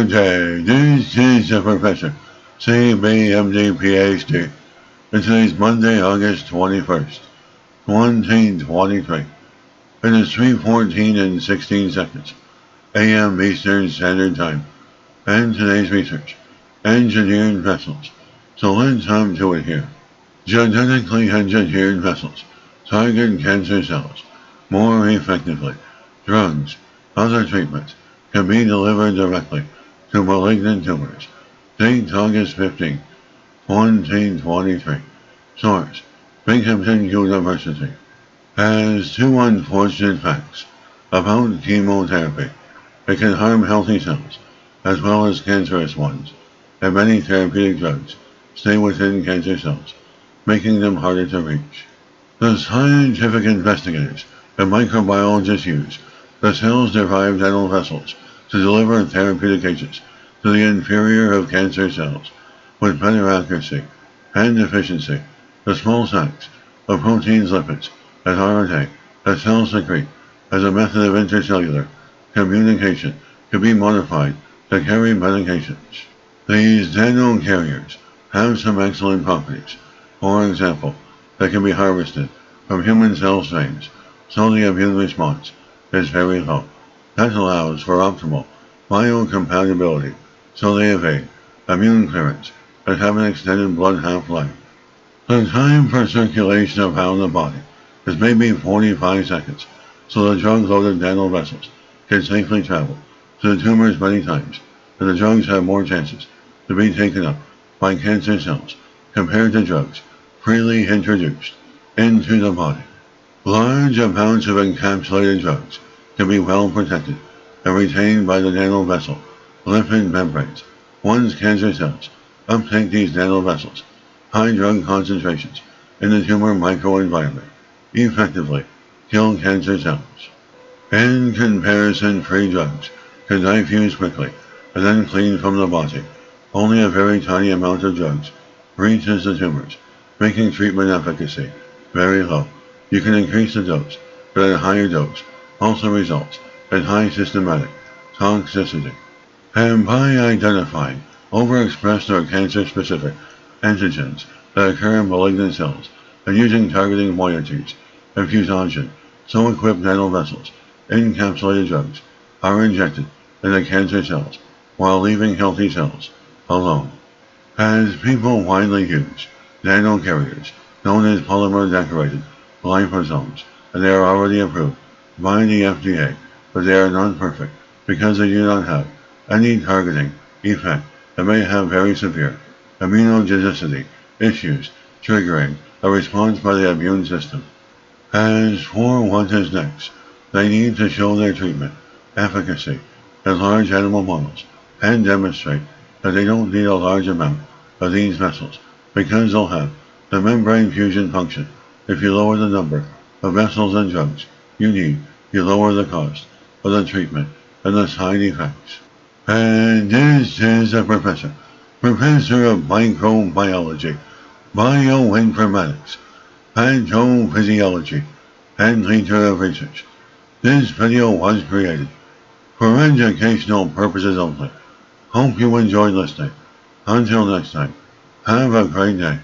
Good day. This is the Professor, CBMD PhD, and today's Monday, August 21st, 2023. It is 3:14 and 16 seconds, a.m. Eastern Standard Time, and today's research, engineered vessels. So let's hop to it here. Genetically engineered vessels target cancer cells more effectively. Drugs, other treatments can be delivered directly to malignant tumors. Date August 15, 2023. Source, Binghamton University. Has two unfortunate facts about chemotherapy. It can harm healthy cells as well as cancerous ones, and many therapeutic drugs stay within cancer cells, making them harder to reach. The scientific investigators and microbiologists use the cells-derived adult vessels to deliver therapeutic agents to the inferior of cancer cells with better accuracy and efficiency. The small sacs of proteins, lipids, and RNA that cells secrete as a method of intercellular communication can be modified to carry medications. These nanocarriers have some excellent properties. For example, they can be harvested from human cell strains, so the immune response is very low. That allows for optimal biocompatibility, so they evade immune clearance and have an extended blood half-life. The time for circulation around the body is maybe 45 seconds, so the drug-loaded nanovessels can safely travel to the tumors many times, and the drugs have more chances to be taken up by cancer cells compared to drugs freely introduced into the body. Large amounts of encapsulated drugs can be well protected and retained by the nanovessel lipid membranes. Once cancer cells uptake these nanovessels, high drug concentrations in the tumor microenvironment effectively kill cancer cells. In comparison, free drugs can diffuse quickly and then clean from the body. Only a very tiny amount of drugs reaches the tumors, making treatment efficacy very low. You can increase the dose, but a higher dose also results in high systematic toxicity. And by identifying overexpressed or cancer-specific antigens that occur in malignant cells and using targeting moieties and fusogen, so equipped nanovessels, encapsulated drugs, are injected into cancer cells while leaving healthy cells alone. As people widely use nanocarriers, known as polymer-decorated liposomes, and they are already approved by the FDA, but they are not perfect because they do not have any targeting effect and may have very severe immunogenicity issues, triggering a response by the immune system. As for what is next, they need to show their treatment efficacy in large animal models and demonstrate that they don't need a large amount of these vessels because they'll have the membrane fusion function. If you lower the number of vessels and drugs you need, you lower the cost of the treatment and the side effects. And this is the Professor of Microbiology, Bioinformatics, Pathophysiology, and Leader of Research. This video was created for educational purposes only. Hope you enjoyed listening. Until next time, have a great day.